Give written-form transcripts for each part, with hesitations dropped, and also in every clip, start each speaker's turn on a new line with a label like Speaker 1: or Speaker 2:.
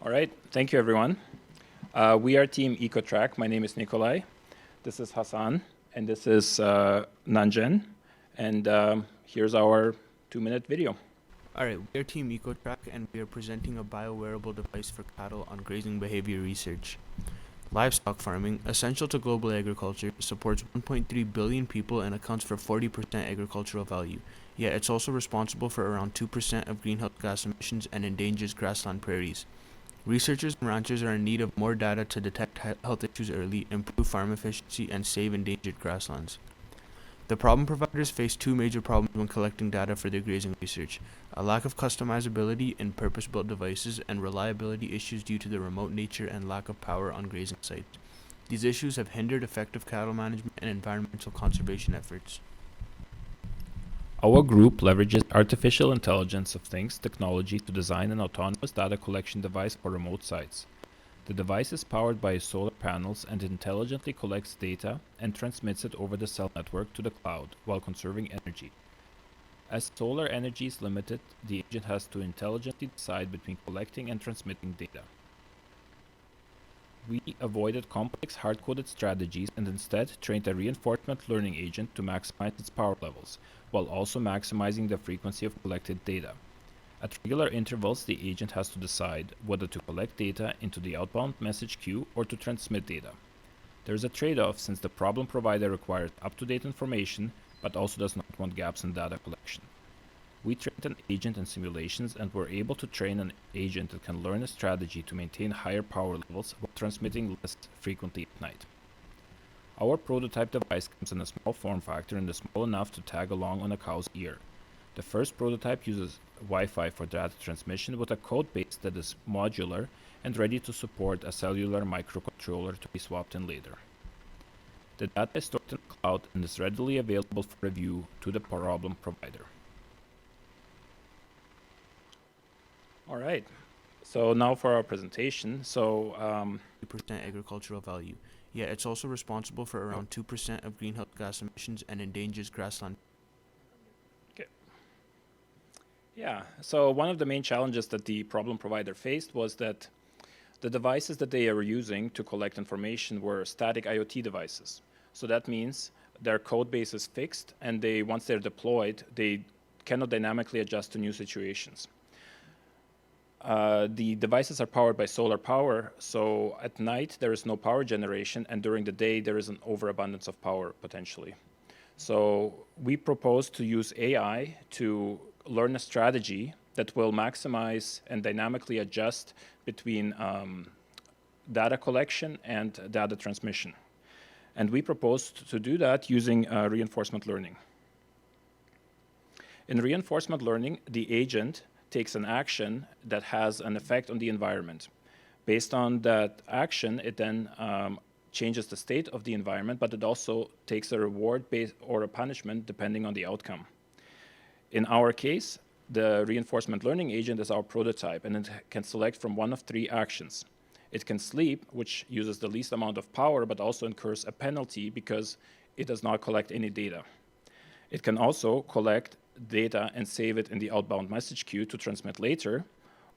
Speaker 1: All right, thank you everyone. We are team EcoTrack. My name is Nikolai. This is Hassan, and this is Nanjen. And here's our 2-minute video.
Speaker 2: All right, we are Team EcoTrack, and we are presenting a bio-wearable device for cattle on grazing behavior research. Livestock farming, essential to global agriculture, supports 1.3 billion people and accounts for 40% agricultural value. Yet it's also responsible for around 2% of greenhouse gas emissions and endangers grassland prairies. Researchers and ranchers are in need of more data to detect health issues early, improve farm efficiency, and save endangered grasslands. The problem providers face two major problems when collecting data for their grazing research: a lack of customizability in purpose-built devices and reliability issues due to the remote nature and lack of power on grazing sites. These issues have hindered effective cattle management and environmental conservation efforts.
Speaker 1: Our group leverages artificial intelligence of things technology to design an autonomous data collection device for remote sites. The device is powered by solar panels and intelligently collects data and transmits it over the cell network to the cloud while conserving energy. As solar energy is limited, the agent has to intelligently decide between collecting and transmitting data. We avoided complex hard-coded strategies and instead trained a reinforcement learning agent to maximize its power levels, while also maximizing the frequency of collected data. At regular intervals, the agent has to decide whether to collect data into the outbound message queue or to transmit data. There is a trade-off since the problem provider requires up-to-date information but also does not want gaps in data collection. We trained an agent in simulations and were able to train an agent that can learn a strategy to maintain higher power levels while transmitting less frequently at night. Our prototype device comes in a small form factor and is small enough to tag along on a cow's ear. The first prototype uses Wi-Fi for data transmission with a code base that is modular and ready to support a cellular microcontroller to be swapped in later. The data is stored in the cloud and is readily available for review to the problem provider. All right, so now for our presentation.
Speaker 2: 2% agricultural value. Yet it's also responsible for around 2% of greenhouse gas emissions and endangers grassland.
Speaker 1: Okay. Yeah, so one of the main challenges that the problem provider faced was that the devices that they were using to collect information were static IoT devices. So that means their code base is fixed, and once they're deployed, they cannot dynamically adjust to new situations. The devices are powered by solar power, so at night there is no power generation, and during the day there is an overabundance of power potentially. So we propose to use AI to learn a strategy that will maximize and dynamically adjust between data collection and data transmission. And we proposed to do that using reinforcement learning. In reinforcement learning, the agent takes an action that has an effect on the environment. Based on that action, it then changes the state of the environment, but it also takes a reward or a punishment depending on the outcome. In our case, the reinforcement learning agent is our prototype, and it can select from one of 3 actions. It can sleep, which uses the least amount of power, but also incurs a penalty because it does not collect any data. It can also collect data and save it in the outbound message queue to transmit later,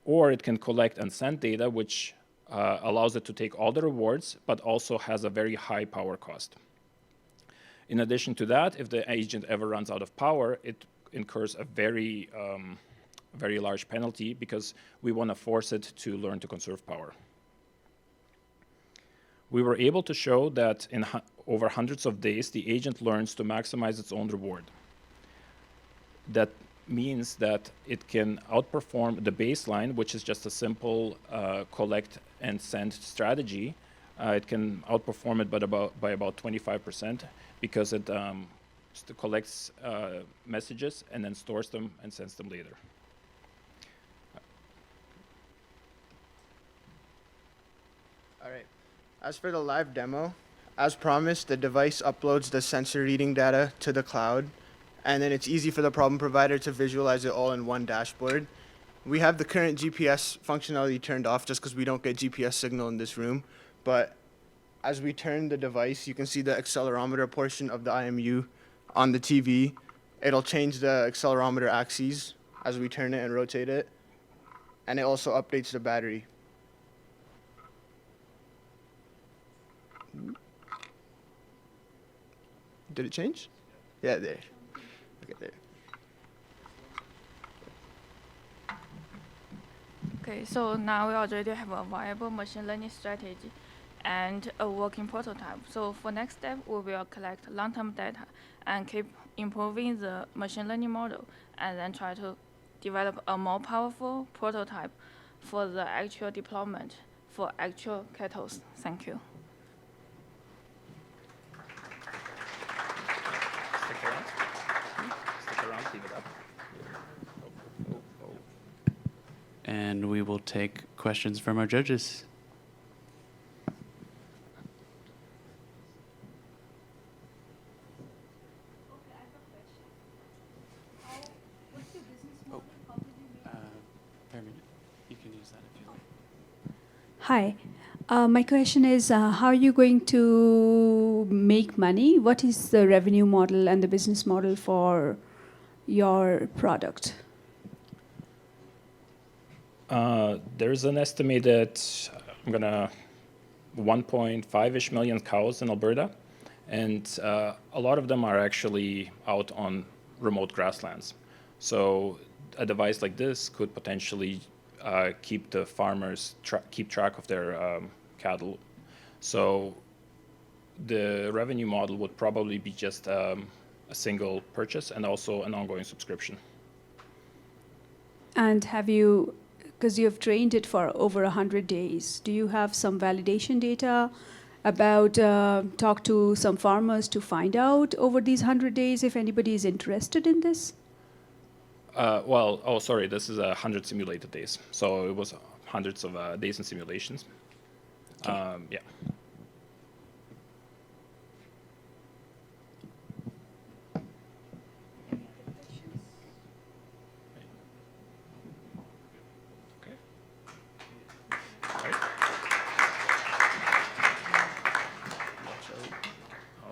Speaker 1: or it can collect and send data, which allows it to take all the rewards, but also has a very high power cost. In addition to that, if the agent ever runs out of power, it incurs a very large penalty because we want to force it to learn to conserve power. We were able to show that in over hundreds of days, the agent learns to maximize its own reward. That means that it can outperform the baseline, which is just a simple collect and send strategy. It can outperform it by about 25% because it collects messages and then stores them and sends them later.
Speaker 3: All right. As for the live demo, as promised, the device uploads the sensor reading data to the cloud, and then it's easy for the problem provider to visualize it all in one dashboard. We have the current GPS functionality turned off just because we don't get GPS signal in this room, but as we turn the device, you can see the accelerometer portion of the IMU on the TV. It'll change the accelerometer axes as we turn it and rotate it, and it also updates the battery. Did it change? Yeah, there. Okay, there.
Speaker 4: Okay, so now we already have a viable machine learning strategy and a working prototype. So for next step, we will collect long-term data and keep improving the machine learning model, and then try to develop a more powerful prototype for the actual deployment for actual kettles. Thank you.
Speaker 1: Stick around. Stick around, leave it up.
Speaker 5: And we will take questions from our judges. You can use that if you like.
Speaker 6: Hi. My question is, how are you going to make money? What is the revenue model and the business model for your product?
Speaker 1: There's an estimated, 1.5-ish million cows in Alberta, and a lot of them are actually out on remote grasslands. So a device like this could potentially keep the farmers keep track of their cattle. So the revenue model would probably be just a single purchase and also an ongoing subscription.
Speaker 6: And have you, because you have trained it for over 100 days, do you have some validation data about, talk to some farmers to find out over these 100 days if anybody is interested in this?
Speaker 1: This is 100 simulated days. So it was hundreds of days in simulations.
Speaker 6: Okay.
Speaker 1: Yeah.